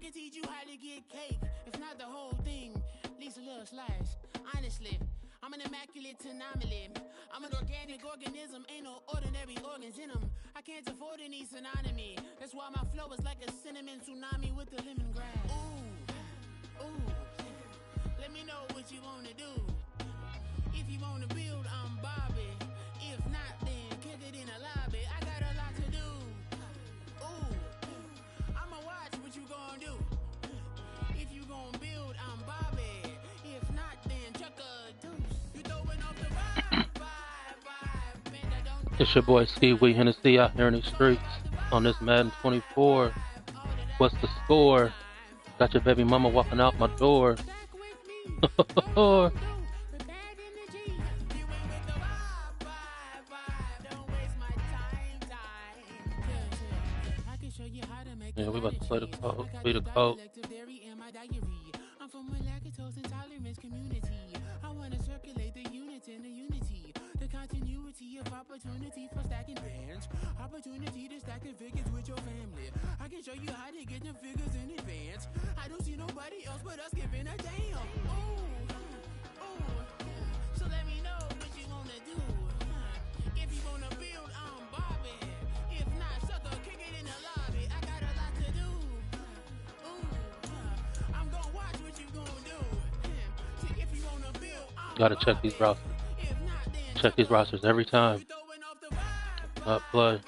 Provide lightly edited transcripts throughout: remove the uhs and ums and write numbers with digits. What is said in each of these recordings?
can teach you how to get cake. If not the whole thing, at least a little slice. Honestly, I'm an immaculate anomaly. I'm an organic organism, ain't no ordinary organs in them. I can't afford any synonymy. That's why my flow is like a cinnamon tsunami with the lemongrass. Ooh, ooh. Let me know what you wanna do. If you wanna build, I'm Bobby. If not, then kick it in the lobby. I got a lot to do. Ooh, I'ma watch what you gonna do. If you gonna build, I'm Bobby. If not, then chuck a deuce. You throwing off the vibe. It's your boy Steve Wee Hennessy out here in these streets on this Madden 24. What's the score? Got your baby mama walking out my door. Yeah, we about to play the code. Be the code. I'm from a lactose intolerance community. I want to circulate the unity and the unity. The continuity of opportunity for stacking bands. Opportunity to stack the figures with your family. I can show you how to get the figures in advance. I don't see nobody else but us giving a damn. Ooh, ooh. So let me know what you wanna do. If you wanna build, I'm Bobby. If not, sucker, kick it in the lobby. I got a lot to do. Ooh, I'm gonna watch what you gonna do. If you wanna build, I'm Gotta check these rosters. Check these rosters every time. Not play.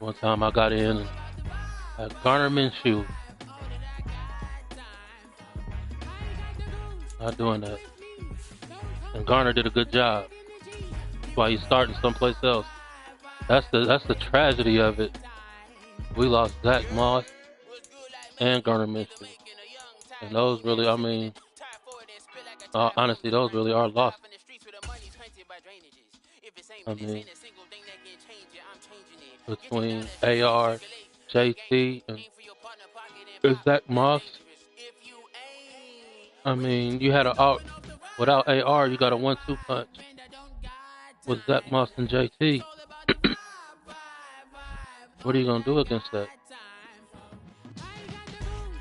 One time I got in at Garner Minshew. Not doing that. And Garner did a good job. That's why he's starting someplace else. That's the tragedy of it. We lost Zach Moss and Garner Minshew. And those really, I mean, honestly, those really are lost. I mean, between AR, JT, and Zach Moss. I mean, you had without AR, you got a 1-2 punch with Zach Moss and JT. What are you gonna do against that?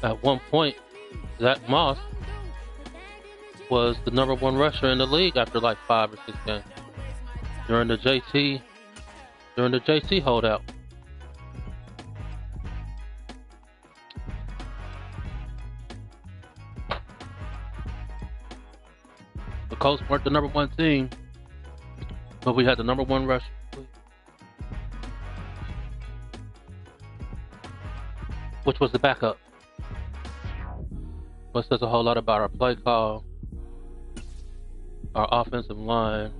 At one point, Zach Moss was the #1 rusher in the league after like 5 or 6 games during the JT holdout. The Colts weren't the #1 team, but we had the #1 rusher. Which was the backup. Which says a whole lot about our play call, our offensive line,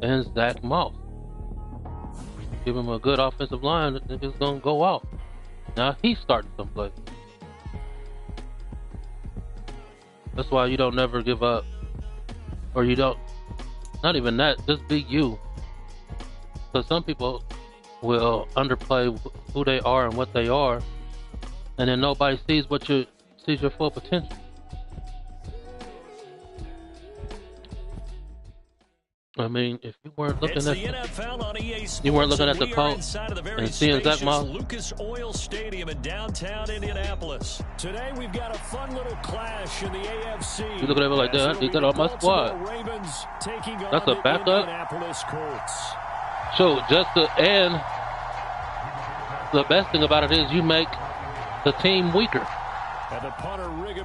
and Zach Moss. Give him a good offensive line, it's gonna go off. Now he's starting someplace. That's why you don't never give up. Or you don't, not even that, just be you. Because some people will underplay who they are and what they are, and then nobody sees your full potential. I mean, if you weren't looking at the Colts and seeing Zach Moss. Lucas Oil Stadium in downtown Indianapolis. Today we've got a fun little clash in the AFC. You look at it like that, you got on my squad. That's a backup. So and the best thing about it is you make the team weaker.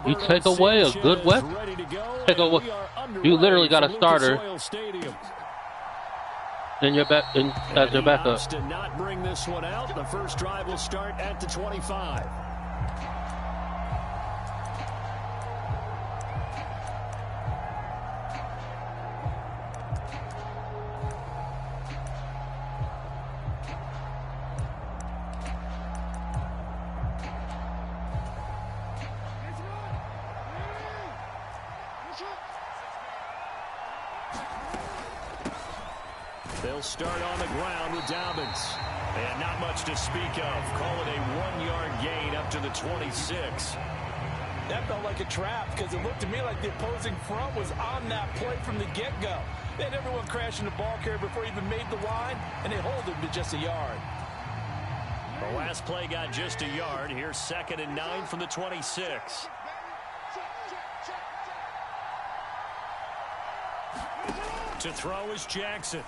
You take away a good weapon. You literally got a starter in your as your backup. To not bring this one out, the first drive will start at the 25. They'll start on the ground with Dobbins. And not much to speak of. Call it a 1-yard gain up to the 26. That felt like a trap because it looked to me like the opposing front was on that play from the get-go. They had everyone crashing the ball carrier before he even made the line, and they hold him to just a yard. The last play got just a yard. Here's 2nd and 9 from the 26. To throw is Jackson.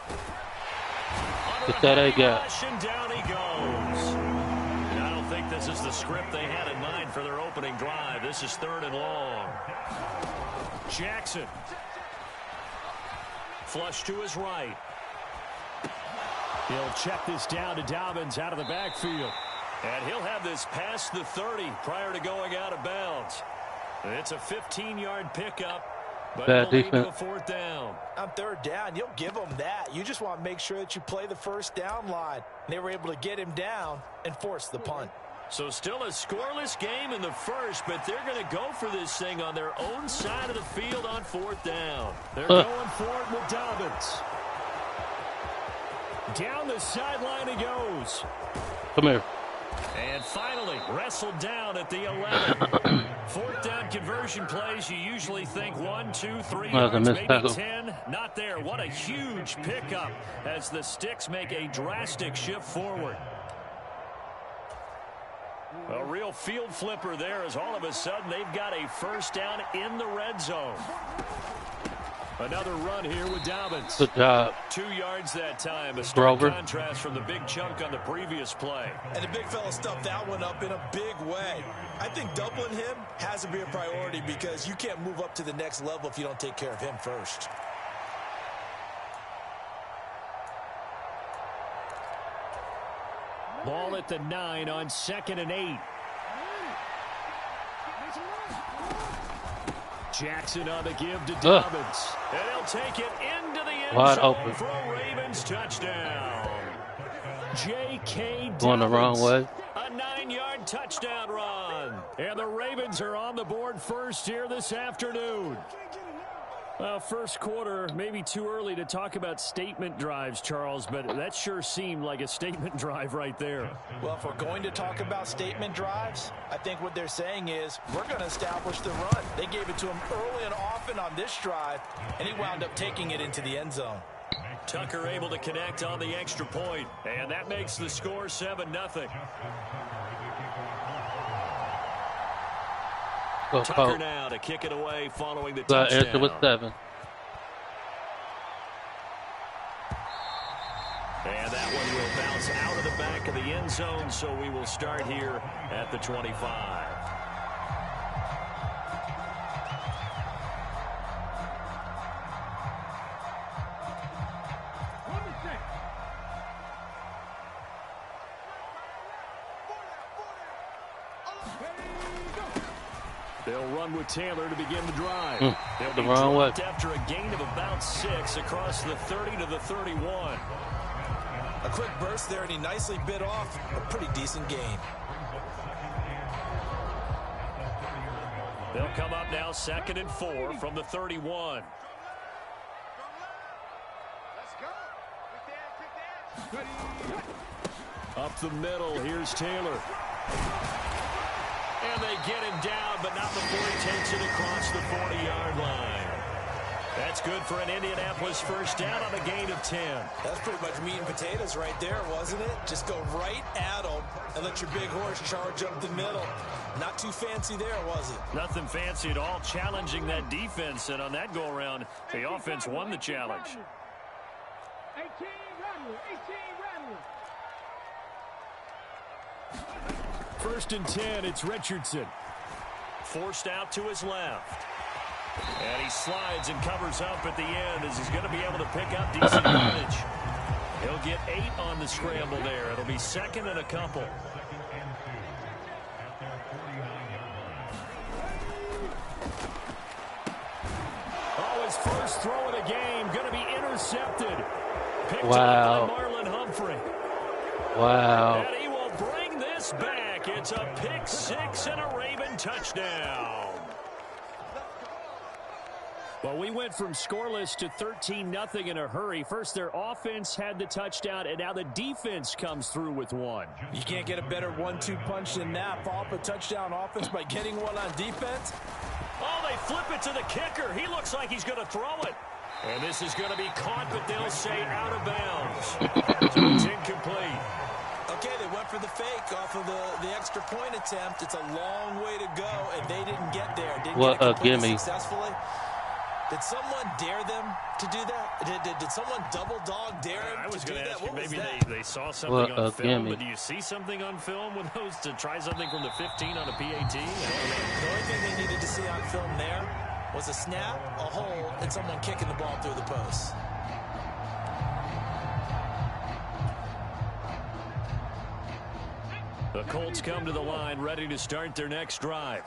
Get that egg out. And down he goes. And I don't think this is the script they had in mind for their opening drive. This is 3rd and long. Jackson. Flush to his right. He'll check this down to Dobbins out of the backfield. And he'll have this past the 30 prior to going out of bounds. It's a 15-yard pickup. But bad defense. A 4th down. On 3rd down, you'll give them that. You just want to make sure that you play the 1st down line. They were able to get him down and force the punt. So still a scoreless game in the 1st, but they're going to go for this thing on their own side of the field on 4th down. They're going for it with Dobbins. Down the sideline he goes. Come here. And finally wrestled down at the 11. 4th down conversion plays, you usually think 1, 2, 3 yards, maybe tackle. 10. Not there. What a huge pickup as the Sticks make a drastic shift forward. A real field flipper there as all of a sudden they've got a 1st down in the red zone. Another run here with Dobbins. Good job. 2 yards that time. A stark contrast from the big chunk on the previous play. And the big fella stuffed that one up in a big way. I think doubling him has to be a priority because you can't move up to the next level if you don't take care of him first. Ball at the 9 on 2nd and 8. Jackson on the give to Dobbins. And he'll take it into the end wide zone open for a Ravens touchdown. J.K. Dobbins. Going the wrong way. A 9-yard touchdown run. And the Ravens are on the board first here this afternoon. Well, 1st quarter, maybe too early to talk about statement drives, Charles, but that sure seemed like a statement drive right there. Well, if we're going to talk about statement drives, I think what they're saying is we're going to establish the run. They gave it to him early and often on this drive, and he wound up taking it into the end zone. Tucker able to connect on the extra point, and that makes the score 7-0. Tucker now to kick it away following the touchdown. Answer with 7. And that one will bounce out of the back of the end zone, so we will start here at the 25. They'll run with Taylor to begin the drive. They'll be dropped after a gain of about 6 across the 30 to the 31. A quick burst there, and he nicely bit off a pretty decent gain. They'll come up now 2nd and 4 from the 31. Up the middle, here's Taylor. And they get him down, but not before he takes it across the 40-yard line. That's good for an Indianapolis 1st down on a gain of 10. That's pretty much meat and potatoes right there, wasn't it? Just go right at them and let your big horse charge up the middle. Not too fancy there, was it? Nothing fancy at all, challenging that defense. And on that go-around, the offense won the challenge. 18 Radler, 1st and 10, it's Richardson. Forced out to his left. And he slides and covers up at the end as he's going to be able to pick up decent yardage. He'll get 8 on the scramble there. It'll be 2nd and a couple. Oh, his first throw of the game going to be intercepted. Picked up by Marlon Humphrey. Wow. And he will bring this back. It's a pick 6 and a Raven touchdown. Well, we went from scoreless to 13-0 in a hurry. First, their offense had the touchdown, and now the defense comes through with one. You can't get a better 1-2 punch than that. Follow up a touchdown offense by getting one on defense. Oh, they flip it to the kicker. He looks like he's going to throw it. And this is going to be caught, but they'll say out of bounds. So it's incomplete. Okay, they went for the fake off of the extra point attempt. It's a long way to go, and they didn't get there. Didn't get it completely successfully. Did someone dare them to do that? Did someone double dog dare them I was to do going to that? ask you, What was maybe that? they saw something on film, but do you see something on film with those to try something from the 15 on a PAT? The only thing they needed to see on film there was a snap, a hold, and someone kicking the ball through the post. The Colts come to the line ready to start their next drive.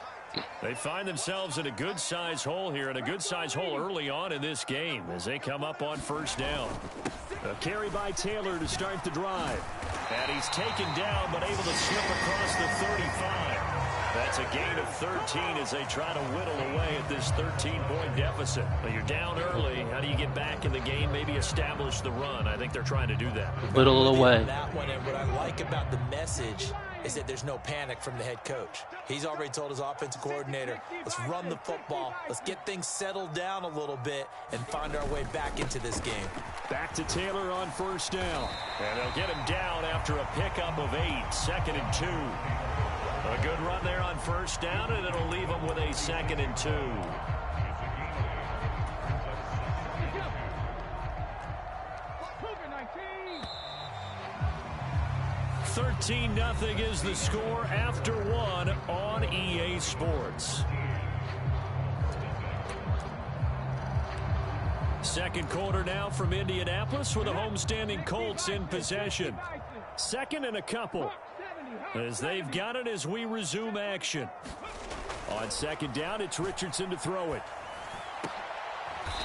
They find themselves in a good-sized hole here, and a good-sized hole early on in this game as they come up on first down. A carry by Taylor to start the drive. And he's taken down but able to slip across the 35. That's a gain of 13 as they try to whittle away at this 13-point deficit. But you're down early. How do you get back in the game? Maybe establish the run. I think they're trying to do that. Whittle away. That one, and what I like about the message is that there's no panic from the head coach. He's already told his offensive coordinator, let's run the football. Let's get things settled down a little bit and find our way back into this game. Back to Taylor on first down. And they'll get him down after a pickup of 8, 2nd and 2. A good run there on first down, and it'll leave them with a 2nd and 2. 13-0 is the score after 1 on EA Sports. Second quarter now from Indianapolis with the homestanding Colts in possession. 2nd and a couple as they've got it as we resume action. On 2nd down, it's Richardson to throw it.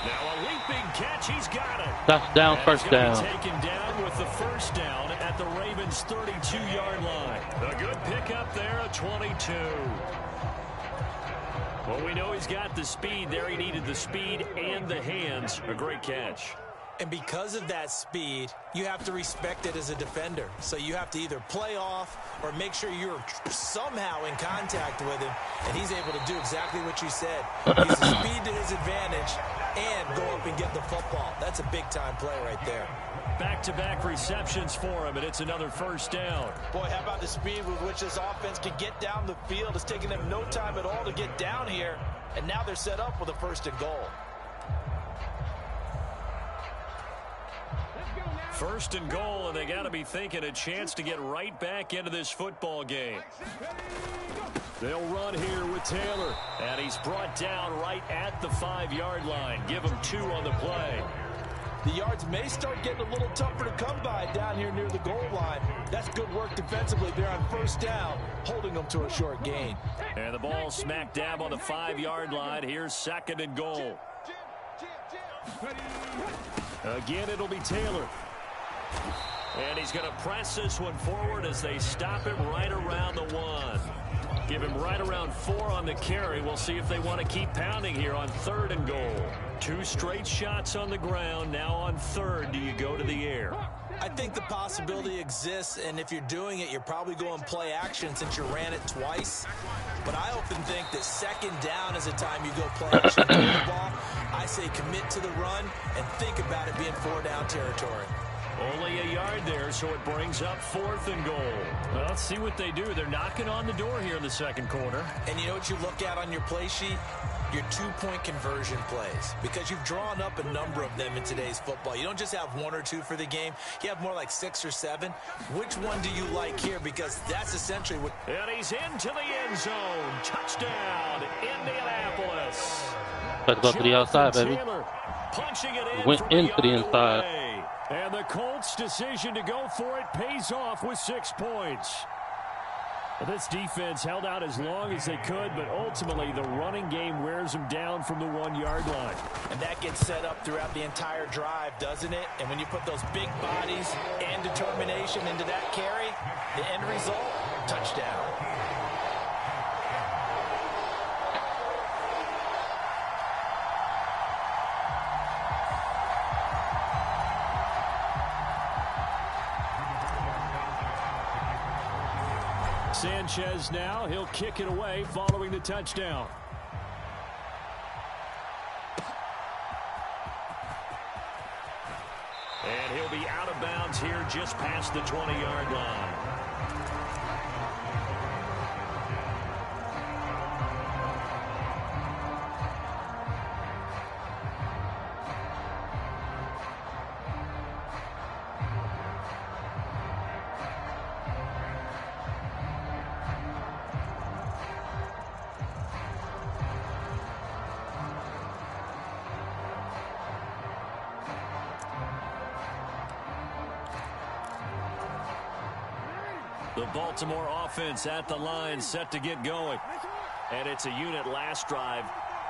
Now a leaping catch, he's got it. Touchdown, first down. Taken down with the first down at the Ravens' 32-yard line. A good pickup there, a 22. Well, we know he's got the speed there. He needed the speed and the hands. A great catch. And because of that speed, you have to respect it as a defender. So you have to either play off or make sure you're somehow in contact with him. And he's able to do exactly what you said. Use the speed to his advantage and go up and get the football. That's a big-time play right there. Back-to-back receptions for him, and it's another first down. Boy, how about the speed with which this offense can get down the field? It's taking them no time at all to get down here. And now they're set up with a 1st and goal. 1st and goal, and they got to be thinking a chance to get right back into this football game. They'll run here with Taylor, and he's brought down right at the 5-yard line. Give him 2 on the play. The yards may start getting a little tougher to come by down here near the goal line. That's good work defensively there on 1st down, holding them to a short gain. And the ball smack dab on the 5-yard line. Here's 2nd and goal. Again, it'll be Taylor. And he's going to press this one forward as they stop him right around the 1. Give him right around 4 on the carry. We'll see if they want to keep pounding here on 3rd and goal. 2 straight shots on the ground. Now on 3rd, do you go to the air? I think the possibility exists, and if you're doing it, you're probably going play action since you ran it twice. But I often think that 2nd down is a time you go play action to the ball. I say commit to the run and think about it being 4-down territory. Only a yard there, so it brings up 4th and goal. Well, let's see what they do. They're knocking on the door here in the 2nd quarter. And you know what you look at on your play sheet? Your 2-point conversion plays, because you've drawn up a number of them in today's football. You don't just have 1 or 2 for the game. You have more like 6 or 7. Which one do you like here? Because that's essentially what... And he's into the end zone. Touchdown, Indianapolis. Let's go to the outside, baby. Taylor punching it in Went into the inside. way. And the Colts' decision to go for it pays off with 6 points. This defense held out as long as they could, but ultimately the running game wears them down from the 1-yard line. And that gets set up throughout the entire drive, doesn't it? And when you put those big bodies and determination into that carry, the end result, touchdown. Sanchez now, he'll kick it away following the touchdown. And he'll be out of bounds here just past the 20-yard line. The Baltimore offense at the line, set to get going. And it's a unit last drive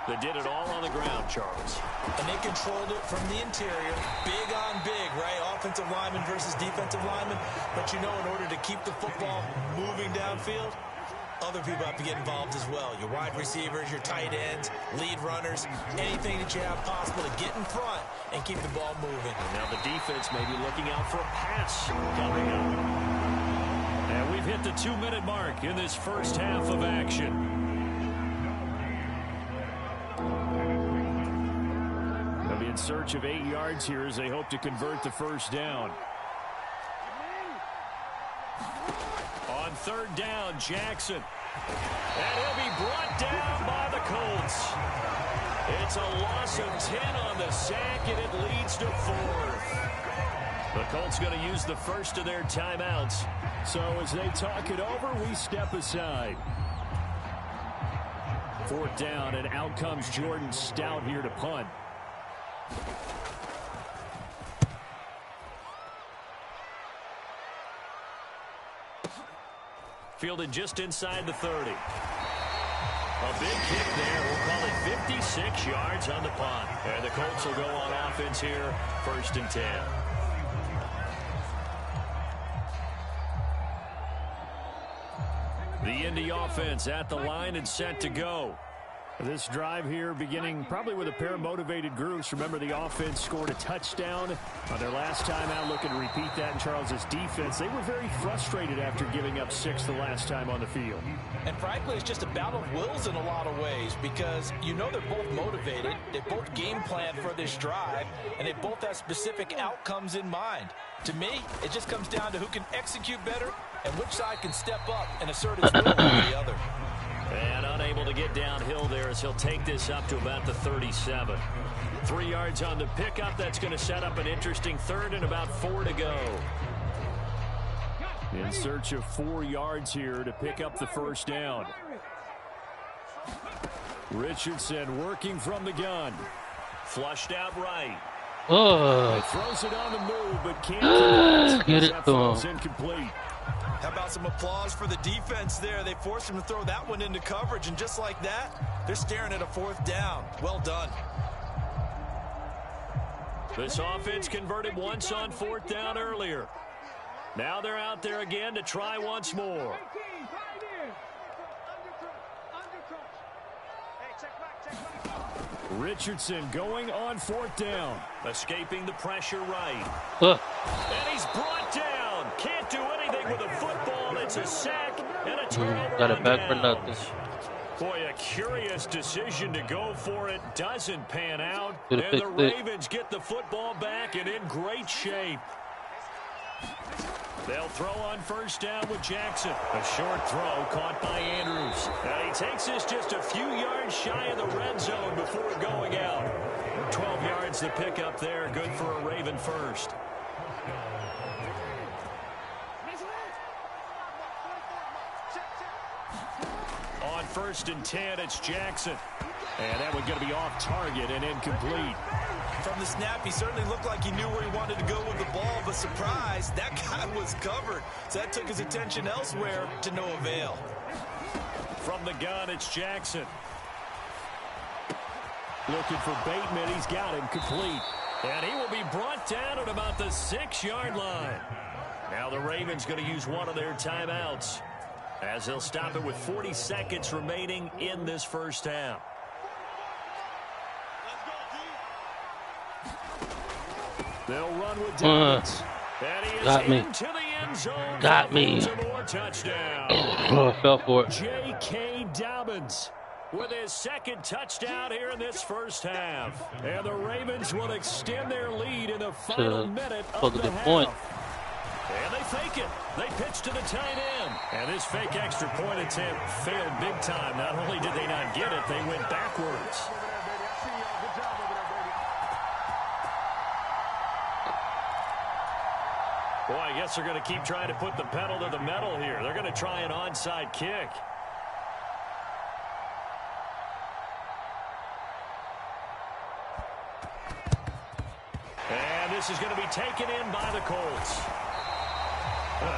that did it all on the ground, Charles. And they controlled it from the interior. Big on big, right? Offensive lineman versus defensive lineman. But you know, in order to keep the football moving downfield, other people have to get involved as well. Your wide receivers, your tight ends, lead runners, anything that you have possible to get in front and keep the ball moving. And now the defense may be looking out for a pass coming up. And we've hit the 2-minute mark in this first half of action. They'll be in search of 8 yards here as they hope to convert the first down. On third down, Jackson. And he'll be brought down by the Colts. It's a loss of 10 on the sack, and it leads to 4th. The Colts going to use the first of their timeouts. So as they talk it over, we step aside. 4th down, and out comes Jordan Stout here to punt. Fielded just inside the 30. A big kick there. We'll call it 56 yards on the punt. And the Colts will go on offense here, 1st and 10. The Indy offense at the line and set to go. This drive here beginning probably with a pair of motivated groups. Remember, the offense scored a touchdown on their last time out. Looking to repeat that in Charles's defense. They were very frustrated after giving up 6 the last time on the field. And frankly, it's just a battle of wills in a lot of ways because you know they're both motivated. They both game plan for this drive, and they both have specific outcomes in mind. To me, it just comes down to who can execute better and which side can step up and assert its will over the other. And unable to get downhill there as he'll take this up to about the 37. 3 yards on the pickup. That's going to set up an interesting 3rd and about 4 to go. In search of 4 yards here to pick up the first down. Richardson working from the gun. Flushed out right. Oh. Throws it on the move, but can't get it to him. Incomplete. How about some applause for the defense there? They forced him to throw that one into coverage, and just like that, they're staring at a 4th down. Well done. This offense converted once on 4th down earlier. Now they're out there again to try once more. Richardson going on 4th down. Escaping the pressure right. And he's brought down. Can't do anything with a football. It's a sack and a turnover. Got it back for nothing. Boy, a curious decision to go for it. Doesn't pan out. And the Ravens get the football back and in great shape. They'll throw on 1st down with Jackson. A short throw caught by Andrews. Now he takes this just a few yards shy of the red zone before going out. 12 yards to pick up there. Good for a Raven first. On 1st and 10, it's Jackson. And that one's going to be off target and incomplete. From the snap, he certainly looked like he knew where he wanted to go with the ball, but surprise, that guy was covered. So that took his attention elsewhere to no avail. From the gun, it's Jackson. Looking for Bateman. He's got him complete. And he will be brought down at about the 6-yard line. Now the Ravens going to use one of their timeouts as they'll stop it with 40 seconds remaining in this first half. They'll run with Dobbins. Got me. Into the end zone. Got me. Touchdown. Oh, I fell for it. J.K. Dobbins with his 2nd touchdown here in this first half. And the Ravens will extend their lead in the final minute of the half. Point. And they fake it. They pitch to the tight end. And this fake extra point attempt failed big time. Not only did they not get it, they went backwards. Boy, I guess they're going to keep trying to put the pedal to the metal here. They're going to try an onside kick. And this is going to be taken in by the Colts.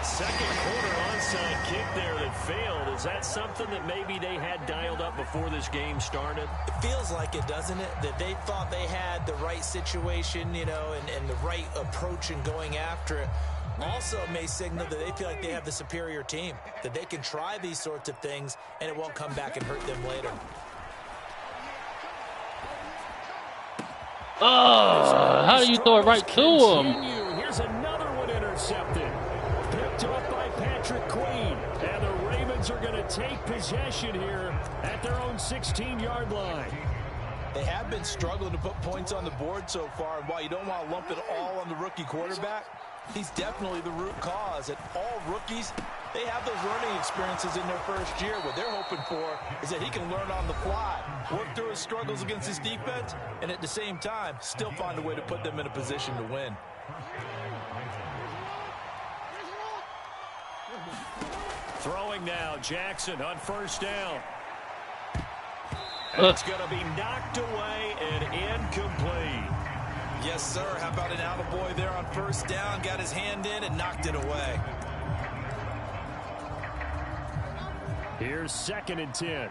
Second quarter onside kick there that failed. Is that something that maybe they had dialed up before this game started? It feels like it, doesn't it? That they thought they had the right situation, you know, and the right approach in going after it. Also may signal that they feel like they have the superior team, that they can try these sorts of things and it won't come back and hurt them later. Oh, how do you throw it right to him? Here's another one intercepted. Picked up by Patrick Queen. And the Ravens are going to take possession here at their own 16-yard line. They have been struggling to put points on the board so far, and while you don't want to lump it all on the rookie quarterback, he's definitely the root cause. And all rookies, they have those learning experiences in their first year. What they're hoping for is that he can learn on the fly, work through his struggles against his defense, and at the same time, still find a way to put them in a position to win. Throwing now, Jackson on first down. It's going to be knocked away and incomplete. Yes, sir. How about an attaboy there on first down? Got his hand in and knocked it away. Here's 2nd and 10.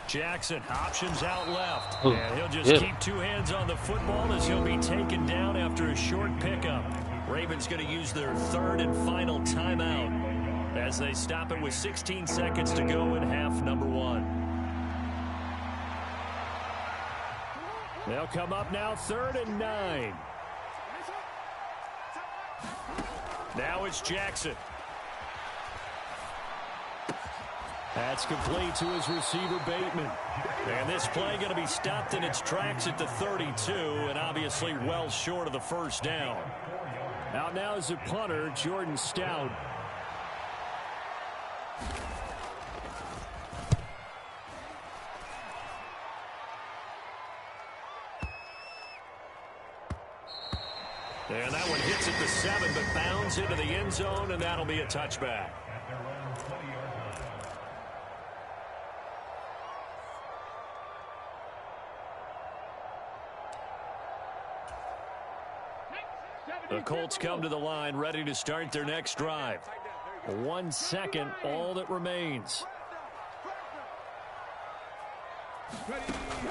Jackson options out left. And he'll just keep two hands on the football as he'll be taken down after a short pickup. Ravens going to use their 3rd and final timeout as they stop it with 16 seconds to go in half number 1. They'll come up now 3rd and 9. Now it's Jackson. That's complete to his receiver, Bateman. And this play going to be stopped in its tracks at the 32, and obviously well short of the first down. Out now is the punter, Jordan Stout. And that one hits at the 7, but bounds into the end zone, and that'll be a touchback. The Colts come to the line, ready to start their next drive. 1 second, all that remains.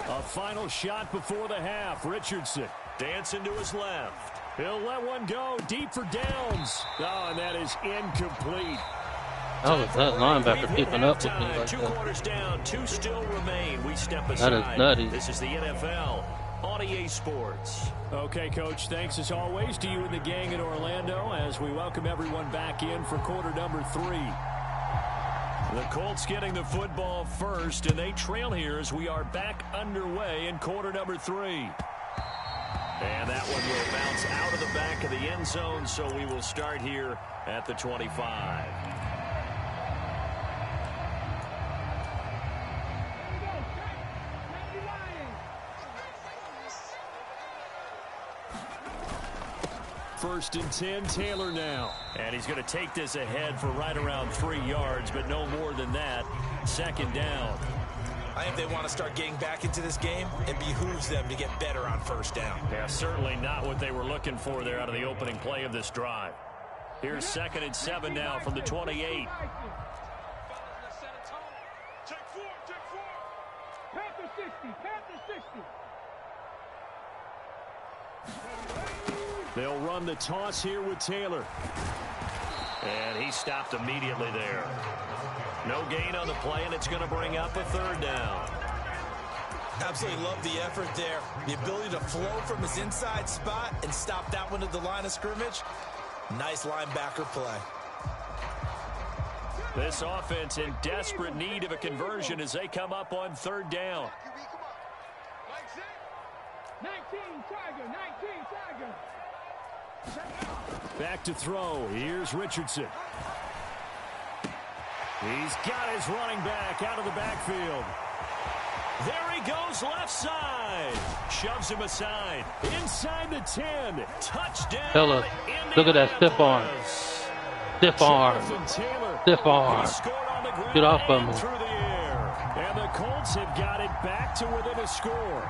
A final shot before the half. Richardson dancing to his left. He'll let one go deep for Downs. Oh, and that is incomplete. How was that linebacker keeping up with me like Two that? quarters down, 2 still remain. We step aside. That is nutty. This is the NFL on EA Sports. Okay, Coach, thanks as always to you and the gang in Orlando as we welcome everyone back in for quarter number 3. The Colts getting the football first, and they trail here as we are back underway in quarter number 3. And that one will bounce out of the back of the end zone, so we will start here at the 25. First and 10, Taylor now. And he's going to take this ahead for right around 3 yards, but no more than that. 2nd down. I think they want to start getting back into this game. It behooves them to get better on first down. Yeah, certainly not what they were looking for there out of the opening play of this drive. Here's 2nd and 7 now from the 28. Panther 60, Panther 60. They'll run the toss here with Taylor. And he stopped immediately there. No gain on the play, and it's going to bring up a 3rd down. Absolutely love the effort there. The ability to flow from his inside spot and stop that one at the line of scrimmage. Nice linebacker play. This offense in desperate need of a conversion as they come up on 3rd down. 19, Tiger, 19, Tiger. Back to throw. Here's Richardson. He's got his running back out of the backfield. There he goes left side. Shoves him aside. Inside the 10. Touchdown. Taylor, look at that stiff arm. Stiff arm. Stiff arm. Get off of me. Through the air. And the Colts have got it back to within a score.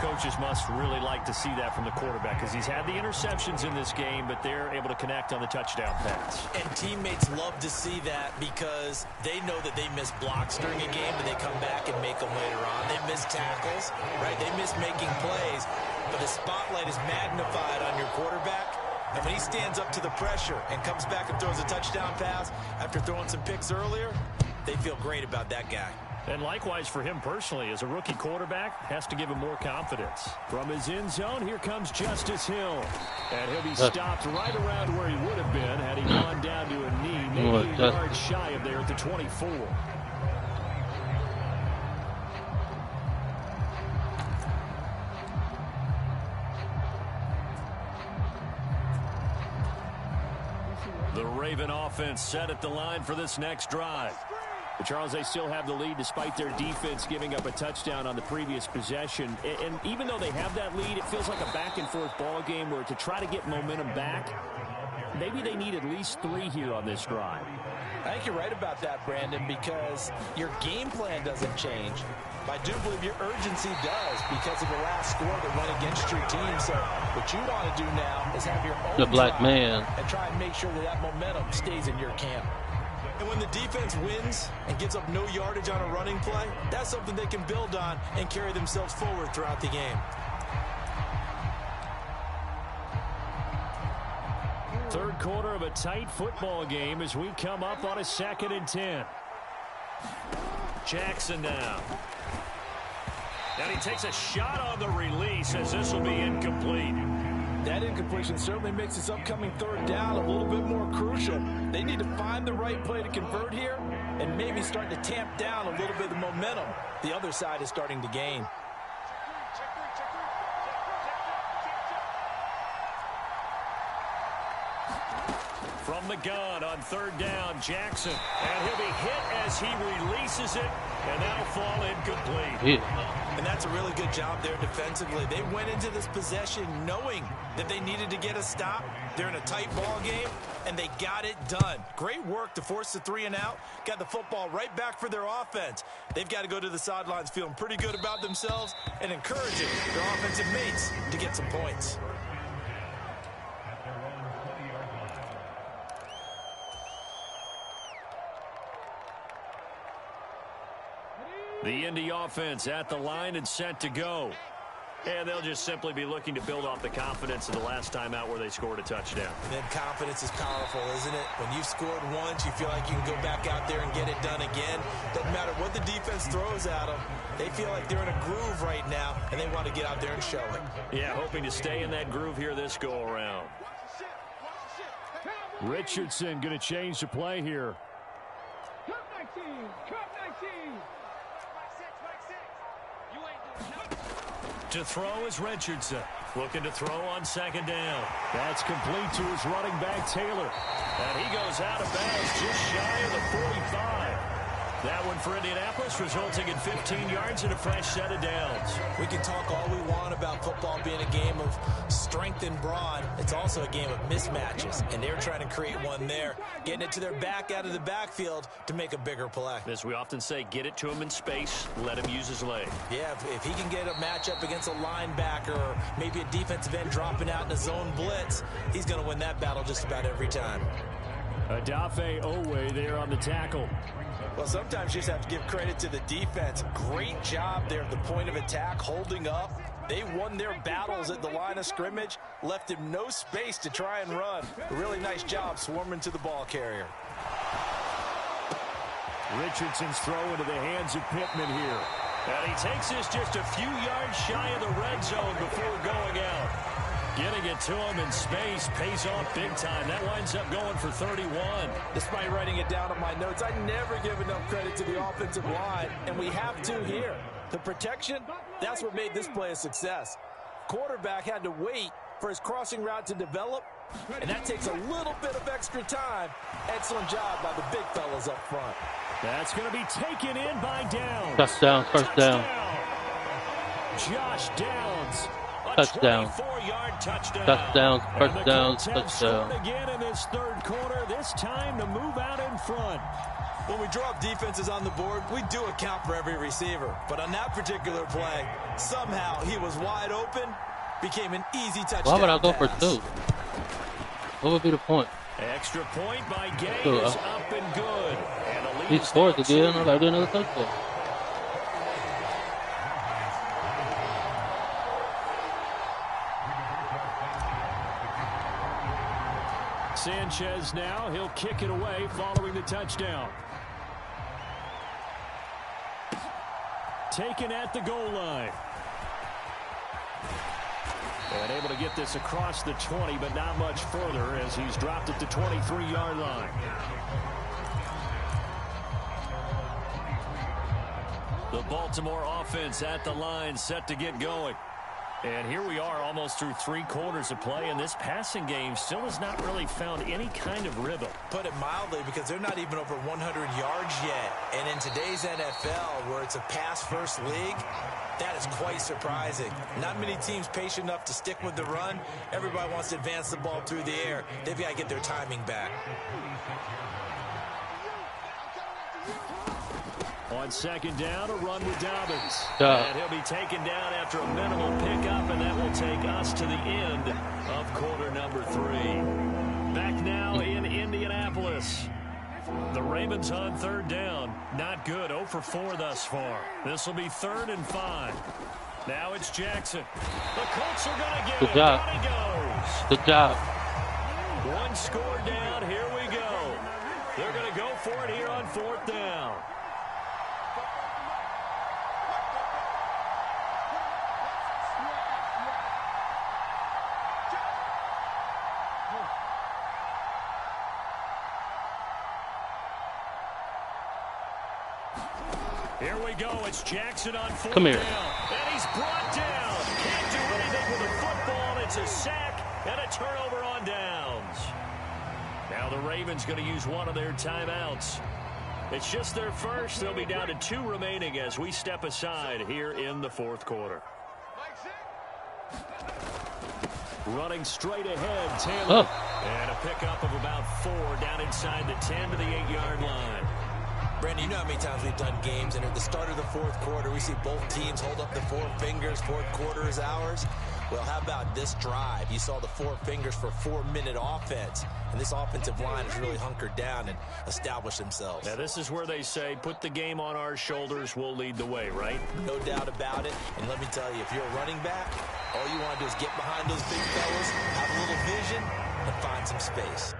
coaches must really like to see that from the quarterback because he's had the interceptions in this game, but they're able to connect on the touchdown pass. And teammates love to see that because they know that they miss blocks during a game and they come back and make them later on. They miss tackles, right? They miss making plays, but the spotlight is magnified on your quarterback. And when he stands up to the pressure and comes back and throws a touchdown pass after throwing some picks earlier, they feel great about that guy. And likewise for him personally, as a rookie quarterback, has to give him more confidence. From his end zone, here comes Justice Hill. And he'll be stopped right around where he would have been had he gone down to a knee, maybe a yard shy of there at the 24. The Raven offense set at the line for this next drive. But Charles, they still have the lead despite their defense giving up a touchdown on the previous possession. And even though they have that lead, it feels like a back-and-forth ball game where to try to get momentum back, maybe they need at least 3 here on this drive. I think you're right about that, Brandon, because your game plan doesn't change. I do believe your urgency does because of the last score that went against your team. So what you want to do now is have your own black man and try and make sure that that momentum stays in your camp. And when the defense wins and gives up no yardage on a running play, that's something they can build on and carry themselves forward throughout the game. Third quarter of a tight football game as we come up on a 2nd and 10. Jackson now. And he takes a shot on the release as this will be incomplete. That incompletion certainly makes this upcoming 3rd down a little bit more crucial. They need to find the right play to convert here and maybe start to tamp down a little bit of the momentum the other side is starting to gain. From the gun on 3rd down, Jackson. And he'll be hit as he releases it, and that'll fall incomplete. And that's a really good job there defensively. They went into this possession knowing that they needed to get a stop. They're in a tight ball game, and they got it done. Great work to force the 3 and out. Got the football right back for their offense. They've got to go to the sidelines feeling pretty good about themselves and encouraging their offensive mates to get some points. The Indy offense at the line and set to go. And they'll just simply be looking to build off the confidence of the last time out where they scored a touchdown. And then confidence is powerful, isn't it? When you've scored once, you feel like you can go back out there and get it done again. Doesn't matter what the defense throws at them. They feel like they're in a groove right now, and they want to get out there and show it. Yeah, hoping to stay in that groove here this go-around. Richardson going to change the play here. Cut 19. Cut 19. To throw is Richardson. Looking to throw on 2nd down. That's complete to his running back, Taylor. And he goes out of bounds just shy of the 45. That one for Indianapolis, resulting in 15 yards and a fresh set of downs. We can talk all we want about football being a game of strength and brawn. It's also a game of mismatches, and they're trying to create one there, getting it to their back out of the backfield to make a bigger play. As we often say, get it to him in space, let him use his leg. Yeah, if he can get a matchup against a linebacker or maybe a defensive end dropping out in a zone blitz, he's going to win that battle just about every time. Adafe Owe there on the tackle. Well, sometimes you just have to give credit to the defense. Great job there at the point of attack, holding up. They won their battles at the line of scrimmage, left him no space to try and run. A really nice job swarming to the ball carrier. Richardson's throw into the hands of Pittman here. And he takes this just a few yards shy of the red zone before going out. Getting it to him in space pays off big time. That winds up going for 31. Despite writing it down on my notes, I never give enough credit to the offensive line, and we have to here. The protection, that's what made this play a success. Quarterback had to wait for his crossing route to develop, and that takes a little bit of extra time. Excellent job by the big fellas up front. That's going to be taken in by Downs. Touchdown, first down. Josh Downs A Touchdown. 24-yard touchdown. Touchdowns, And the touchdowns, Colts have touchdown. scored again in this third quarter. This time to move out in front. When we draw up defenses on the board, we do account for every receiver. But on that particular play, somehow he was wide open, became an easy touchdown. Why would I go for pass. 2? What would be the point? Extra point by Gay So, is up and good. And the lead He is scores now again. 2. I gotta do another touchdown. Sanchez now, he'll kick it away following the touchdown. Taken at the goal line. And able to get this across the 20, but not much further as he's dropped it to 23-yard line. The Baltimore offense at the line, set to get going. And here we are almost through 3 quarters of play, and this passing game still has not really found any kind of rhythm. Put it mildly, because they're not even over 100 yards yet. And in today's NFL, where it's a pass-first league, that is quite surprising. Not many teams patient enough to stick with the run. Everybody wants to advance the ball through the air. They've got to get their timing back. On second down, a run with Dobbins. Yeah. And he'll be taken down after a minimal pickup, and that will take us to the end of quarter number 3. Back now in Indianapolis. The Ravens on third down. Not good. 0 for 4 thus far. This will be 3rd and 5. Now it's Jackson. The Colts are going to get Good him. job. Down he goes. Good job. 1 score down. Here we go. They're going to go for it here on 4th down. Here we go. It's Jackson on 4th Come here. down. And he's brought down. Can't do anything with the football. It's a sack and a turnover on downs. Now the Ravens going to use one of their timeouts. It's just their first. They'll be down to 2 remaining as we step aside here in the 4th quarter. Running straight ahead, Taylor. And a pickup of about 4 down inside the 10 to the 8-yard line. Brandon, you know how many times we've done games, and at the start of the 4th quarter, we see both teams hold up the 4 fingers. 4th quarter is ours. Well, how about this drive? You saw the 4 fingers for 4-minute offense, and this offensive line has really hunkered down and established themselves. Now, this is where they say, put the game on our shoulders, we'll lead the way, right? No doubt about it. And let me tell you, if you're a running back, all you want to do is get behind those big fellas, have a little vision, and find some space.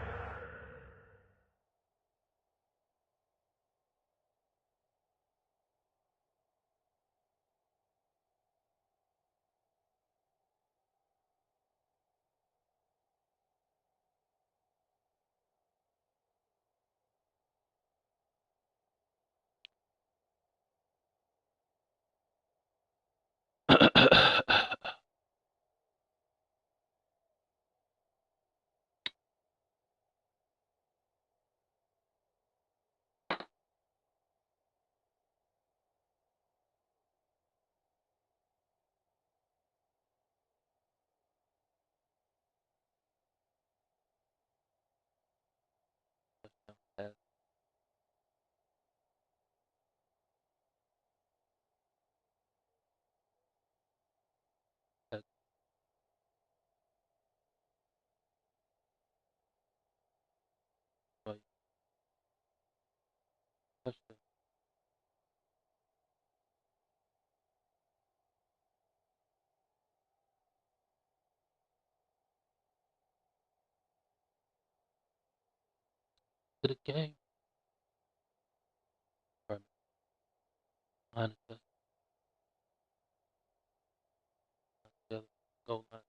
To the game. Minus us. Goal line.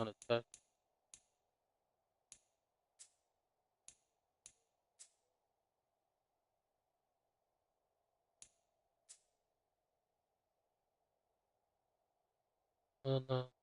On a text. Oh no.